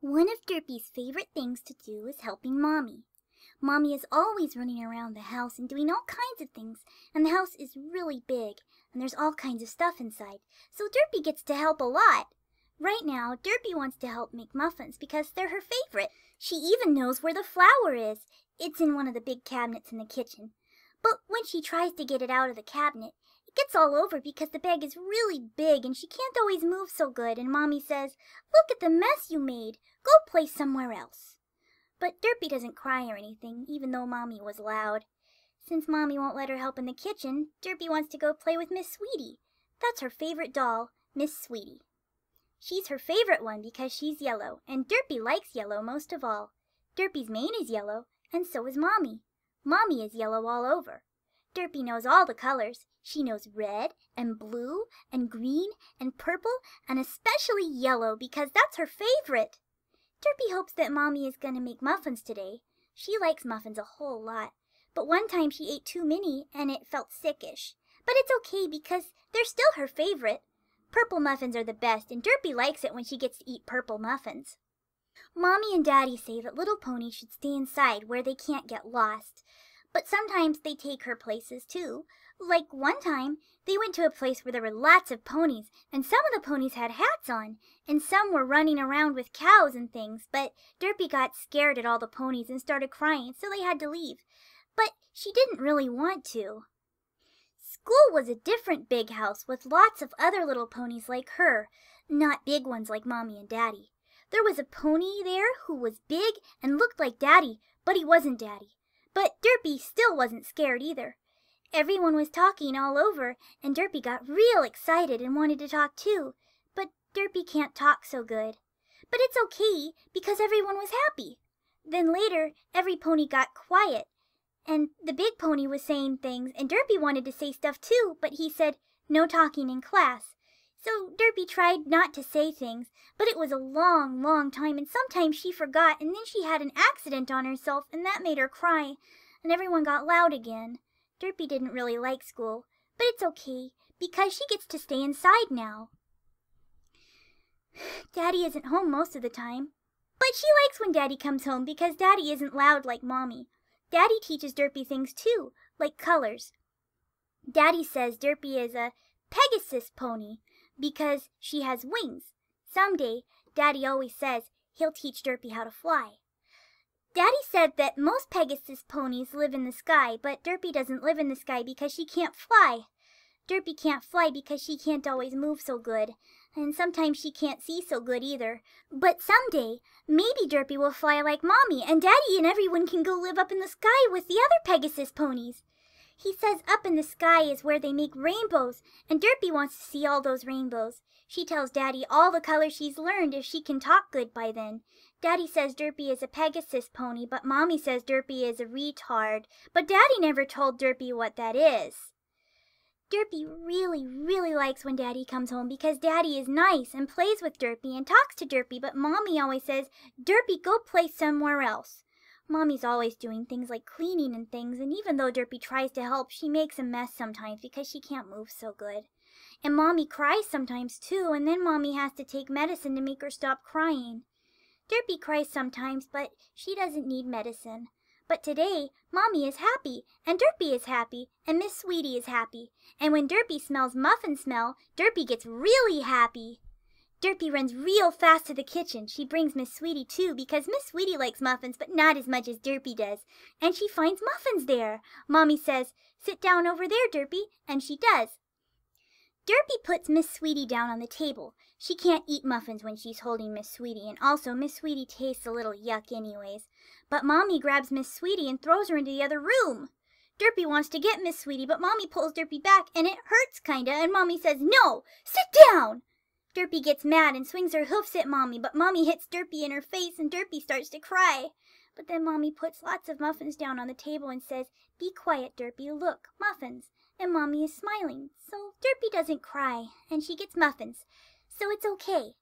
One of Derpy's favorite things to do is helping Mommy. Mommy is always running around the house and doing all kinds of things, and the house is really big, and there's all kinds of stuff inside, so Derpy gets to help a lot. Right now, Derpy wants to help make muffins because they're her favorite. She even knows where the flour is. It's in one of the big cabinets in the kitchen. But when she tries to get it out of the cabinet, it gets all over because the bag is really big and she can't always move so good, and Mommy says, "Look at the mess you made. Go play somewhere else." But Derpy doesn't cry or anything, even though Mommy was loud. Since Mommy won't let her help in the kitchen, Derpy wants to go play with Miss Sweetie. That's her favorite doll, Miss Sweetie. She's her favorite one because she's yellow, and Derpy likes yellow most of all. Derpy's mane is yellow, and so is Mommy. Mommy is yellow all over. Derpy knows all the colors. She knows red and blue and green and purple and especially yellow because that's her favorite. Derpy hopes that Mommy is going to make muffins today. She likes muffins a whole lot, but one time she ate too many and it felt sickish. But it's okay because they're still her favorite. Purple muffins are the best, and Derpy likes it when she gets to eat purple muffins. Mommy and Daddy say that little ponies should stay inside where they can't get lost. But sometimes they take her places too. Like one time, they went to a place where there were lots of ponies, and some of the ponies had hats on, and some were running around with cows and things, but Derpy got scared at all the ponies and started crying, so they had to leave. But she didn't really want to. School was a different big house with lots of other little ponies like her, not big ones like Mommy and Daddy. There was a pony there who was big and looked like Daddy, but he wasn't Daddy. But Derpy still wasn't scared either. Everyone was talking all over, and Derpy got real excited and wanted to talk too. But Derpy can't talk so good. But it's okay, because everyone was happy. Then later, every pony got quiet, and the big pony was saying things, and Derpy wanted to say stuff too, but he said, "No talking in class." So Derpy tried not to say things, but it was a long, long time, and sometimes she forgot, and then she had an accident on herself, and that made her cry, and everyone got loud again. Derpy didn't really like school, but it's okay, because she gets to stay inside now. Daddy isn't home most of the time, but she likes when Daddy comes home because Daddy isn't loud like Mommy. Daddy teaches Derpy things too, like colors. Daddy says Derpy is a Pegasus pony because she has wings. Someday, Daddy always says he'll teach Derpy how to fly. Daddy said that most Pegasus ponies live in the sky, but Derpy doesn't live in the sky because she can't fly. Derpy can't fly because she can't always move so good, and sometimes she can't see so good either. But someday, maybe Derpy will fly like Mommy, and Daddy and everyone can go live up in the sky with the other Pegasus ponies. He says up in the sky is where they make rainbows, and Derpy wants to see all those rainbows. She tells Daddy all the colors she's learned if she can talk good by then. Daddy says Derpy is a Pegasus pony, but Mommy says Derpy is a retard. But Daddy never told Derpy what that is. Derpy really, really likes when Daddy comes home because Daddy is nice and plays with Derpy and talks to Derpy, but Mommy always says, "Derpy, go play somewhere else." Mommy's always doing things like cleaning and things, and even though Derpy tries to help, she makes a mess sometimes because she can't move so good. And Mommy cries sometimes too, and then Mommy has to take medicine to make her stop crying. Derpy cries sometimes, but she doesn't need medicine. But today, Mommy is happy, and Derpy is happy, and Miss Sweetie is happy. And when Derpy smells muffin smell, Derpy gets really happy. Derpy runs real fast to the kitchen. She brings Miss Sweetie too because Miss Sweetie likes muffins, but not as much as Derpy does. And she finds muffins there. Mommy says, "Sit down over there, Derpy," and she does. Derpy puts Miss Sweetie down on the table. She can't eat muffins when she's holding Miss Sweetie, and also Miss Sweetie tastes a little yuck anyways. But Mommy grabs Miss Sweetie and throws her into the other room. Derpy wants to get Miss Sweetie, but Mommy pulls Derpy back, and it hurts kinda, and Mommy says, "No, sit down!" Derpy gets mad and swings her hoofs at Mommy, but Mommy hits Derpy in her face, and Derpy starts to cry. But then Mommy puts lots of muffins down on the table and says, "Be quiet, Derpy, look, muffins." And Mommy is smiling, so Derpy doesn't cry, and she gets muffins, so it's okay.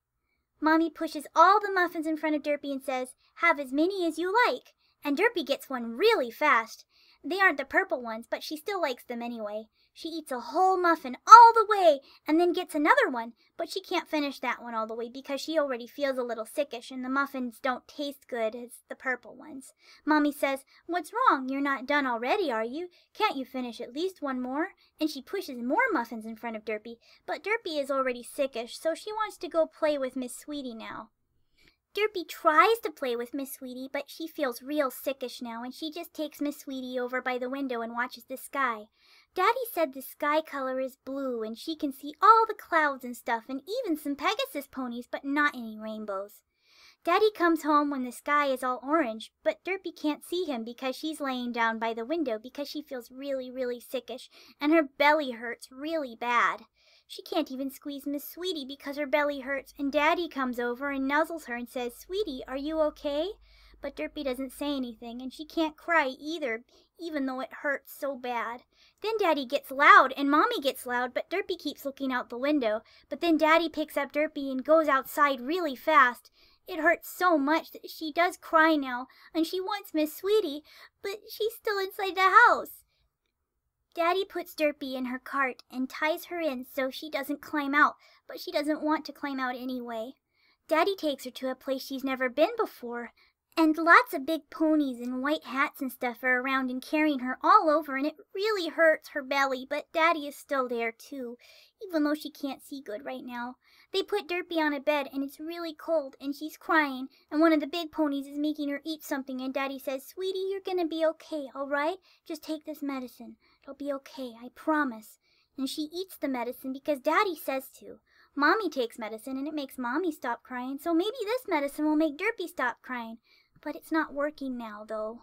Mommy pushes all the muffins in front of Derpy and says, "Have as many as you like," and Derpy gets one really fast. They aren't the purple ones, but she still likes them anyway. She eats a whole muffin all the way and then gets another one, but she can't finish that one all the way because she already feels a little sickish and the muffins don't taste good as the purple ones. Mommy says, "What's wrong? You're not done already, are you? Can't you finish at least one more?" And she pushes more muffins in front of Derpy, but Derpy is already sickish, so she wants to go play with Miss Sweetie now. Derpy tries to play with Miss Sweetie, but she feels real sickish now, and she just takes Miss Sweetie over by the window and watches the sky. Daddy said the sky color is blue, and she can see all the clouds and stuff, and even some Pegasus ponies, but not any rainbows. Daddy comes home when the sky is all orange, but Derpy can't see him because she's laying down by the window because she feels really, really sickish, and her belly hurts really bad. She can't even squeeze Miss Sweetie because her belly hurts, and Daddy comes over and nuzzles her and says, "Sweetie, are you okay?" But Derpy doesn't say anything, and she can't cry either, even though it hurts so bad. Then Daddy gets loud, and Mommy gets loud, but Derpy keeps looking out the window. But then Daddy picks up Derpy and goes outside really fast. It hurts so much that she does cry now, and she wants Miss Sweetie, but she's still inside the house. Daddy puts Derpy in her cart and ties her in so she doesn't climb out, but she doesn't want to climb out anyway. Daddy takes her to a place she's never been before, and lots of big ponies in white hats and stuff are around and carrying her all over, and it really hurts her belly, but Daddy is still there too, even though she can't see good right now. They put Derpy on a bed, and it's really cold, and she's crying, and one of the big ponies is making her eat something, and Daddy says, "Sweetie, you're gonna be okay, all right? Just take this medicine. It'll be okay, I promise." And she eats the medicine because Daddy says to. Mommy takes medicine, and it makes Mommy stop crying, so maybe this medicine will make Derpy stop crying. But it's not working now, though.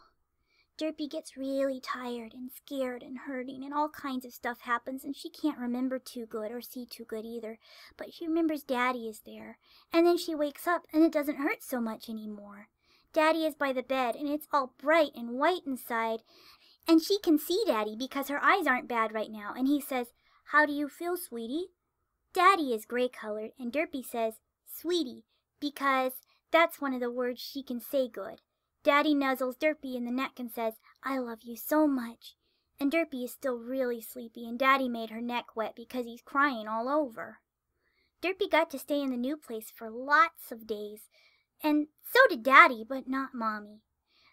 Derpy gets really tired and scared and hurting, and all kinds of stuff happens, and she can't remember too good or see too good either. But she remembers Daddy is there, and then she wakes up, and it doesn't hurt so much anymore. Daddy is by the bed, and it's all bright and white inside, and she can see Daddy because her eyes aren't bad right now, and he says, "How do you feel, sweetie?" Daddy is gray-colored, and Derpy says, "Sweetie," because that's one of the words she can say good. Daddy nuzzles Derpy in the neck and says, "I love you so much." And Derpy is still really sleepy, and Daddy made her neck wet because he's crying all over. Derpy got to stay in the new place for lots of days, and so did Daddy, but not Mommy.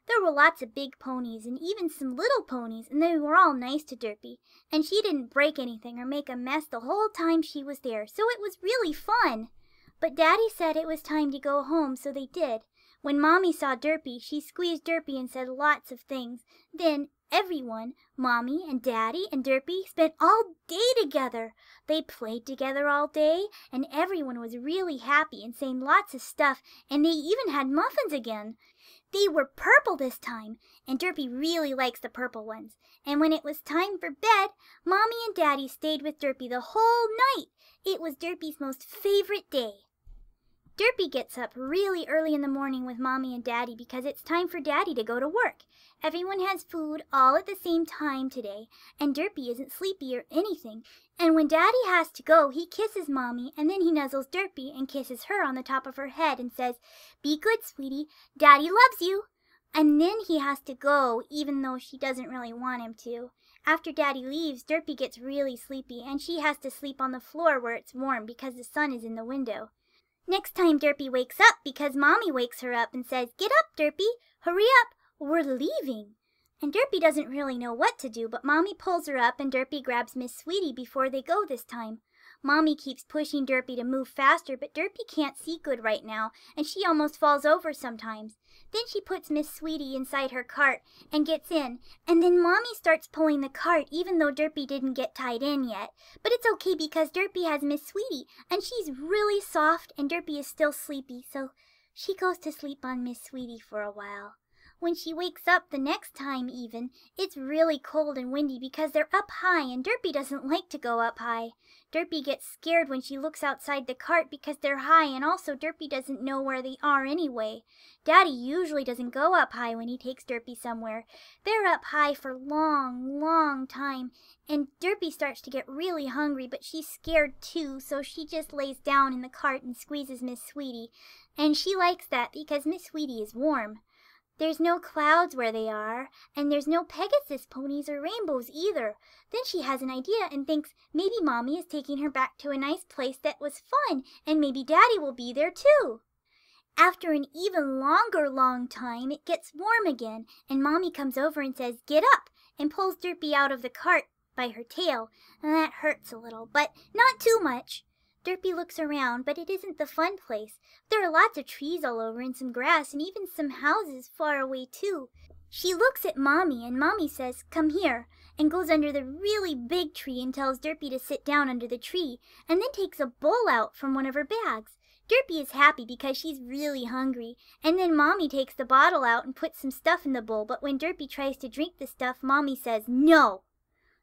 There were lots of big ponies and even some little ponies, and they were all nice to Derpy, and she didn't break anything or make a mess the whole time she was there, so it was really fun. But Daddy said it was time to go home, so they did. When Mommy saw Derpy, she squeezed Derpy and said lots of things. Then everyone, Mommy and Daddy and Derpy, spent all day together. They played together all day, and everyone was really happy and saying lots of stuff, and they even had muffins again. They were purple this time, and Derpy really likes the purple ones. And when it was time for bed, Mommy and Daddy stayed with Derpy the whole night. It was Derpy's most favorite day. Derpy gets up really early in the morning with Mommy and Daddy because it's time for Daddy to go to work. Everyone has food all at the same time today, and Derpy isn't sleepy or anything. And when Daddy has to go, he kisses Mommy, and then he nuzzles Derpy and kisses her on the top of her head and says, "Be good, sweetie. Daddy loves you." And then he has to go, even though she doesn't really want him to. After Daddy leaves, Derpy gets really sleepy, and she has to sleep on the floor where it's warm because the sun is in the window. Next time Derpy wakes up because Mommy wakes her up and says, "Get up, Derpy. Hurry up. We're leaving." And Derpy doesn't really know what to do, but Mommy pulls her up and Derpy grabs Miss Sweetie before they go this time. Mommy keeps pushing Derpy to move faster, but Derpy can't see good right now, and she almost falls over sometimes. Then she puts Miss Sweetie inside her cart and gets in, and then Mommy starts pulling the cart even though Derpy didn't get tied in yet. But it's okay because Derpy has Miss Sweetie, and she's really soft, and Derpy is still sleepy, so she goes to sleep on Miss Sweetie for a while. When she wakes up the next time even, it's really cold and windy because they're up high, and Derpy doesn't like to go up high. Derpy gets scared when she looks outside the cart because they're high, and also Derpy doesn't know where they are anyway. Daddy usually doesn't go up high when he takes Derpy somewhere. They're up high for a long, long time, and Derpy starts to get really hungry, but she's scared too, so she just lays down in the cart and squeezes Miss Sweetie. And she likes that because Miss Sweetie is warm. There's no clouds where they are, and there's no Pegasus ponies or rainbows either. Then she has an idea and thinks maybe Mommy is taking her back to a nice place that was fun, and maybe Daddy will be there too. After an even longer long time, it gets warm again, and Mommy comes over and says, "Get up," and pulls Derpy out of the cart by her tail, and that hurts a little, but not too much. Derpy looks around, but it isn't the fun place. There are lots of trees all over and some grass and even some houses far away too. She looks at Mommy, and Mommy says, "Come here," and goes under the really big tree and tells Derpy to sit down under the tree, and then takes a bowl out from one of her bags. Derpy is happy because she's really hungry, and then Mommy takes the bottle out and puts some stuff in the bowl, but when Derpy tries to drink the stuff, Mommy says, "No."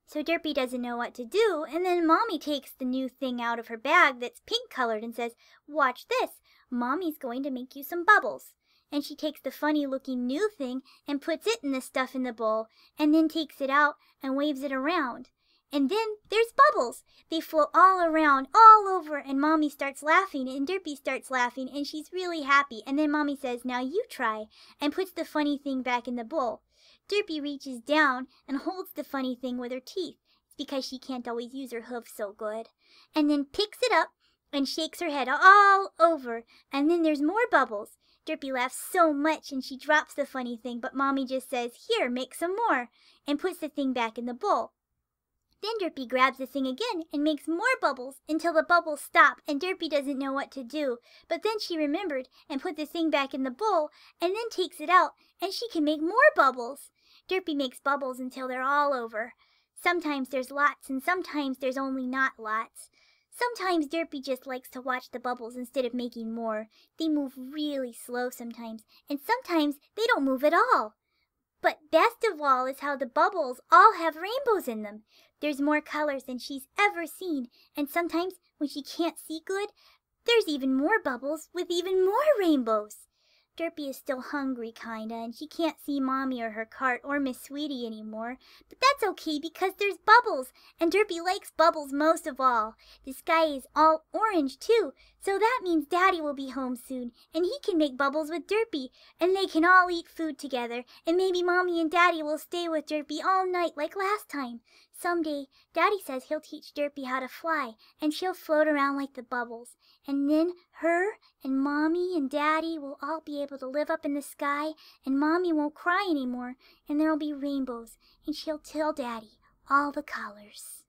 So Derpy doesn't know what to do, and then Mommy takes the new thing out of her bag that's pink colored and says, "Watch this, Mommy's going to make you some bubbles." And she takes the funny looking new thing and puts it in the stuff in the bowl, and then takes it out and waves it around. And then there's bubbles. They float all around, all over, and Mommy starts laughing, and Derpy starts laughing, and she's really happy. And then Mommy says, "Now you try," and puts the funny thing back in the bowl. Derpy reaches down and holds the funny thing with her teeth. It's because she can't always use her hooves so good. And then picks it up and shakes her head all over. And then there's more bubbles. Derpy laughs so much and she drops the funny thing, but Mommy just says, "Here, make some more," and puts the thing back in the bowl. Then Derpy grabs the thing again and makes more bubbles until the bubbles stop, and Derpy doesn't know what to do. But then she remembered and put the thing back in the bowl and then takes it out, and she can make more bubbles. Derpy makes bubbles until they're all over. Sometimes there's lots and sometimes there's only not lots. Sometimes Derpy just likes to watch the bubbles instead of making more. They move really slow sometimes, and sometimes they don't move at all. But best of all is how the bubbles all have rainbows in them. There's more colors than she's ever seen, and sometimes when she can't see good, there's even more bubbles with even more rainbows. Derpy is still hungry, kinda, and she can't see Mommy or her cart or Miss Sweetie anymore. But that's okay because there's bubbles, and Derpy likes bubbles most of all. The sky is all orange, too, so that means Daddy will be home soon, and he can make bubbles with Derpy, and they can all eat food together, and maybe Mommy and Daddy will stay with Derpy all night like last time. Someday, Daddy says he'll teach Derpy how to fly, and she'll float around like the bubbles. And then her and Mommy and Daddy will all be able to live up in the sky, and Mommy won't cry anymore, and there'll be rainbows, and she'll tell Daddy all the colors.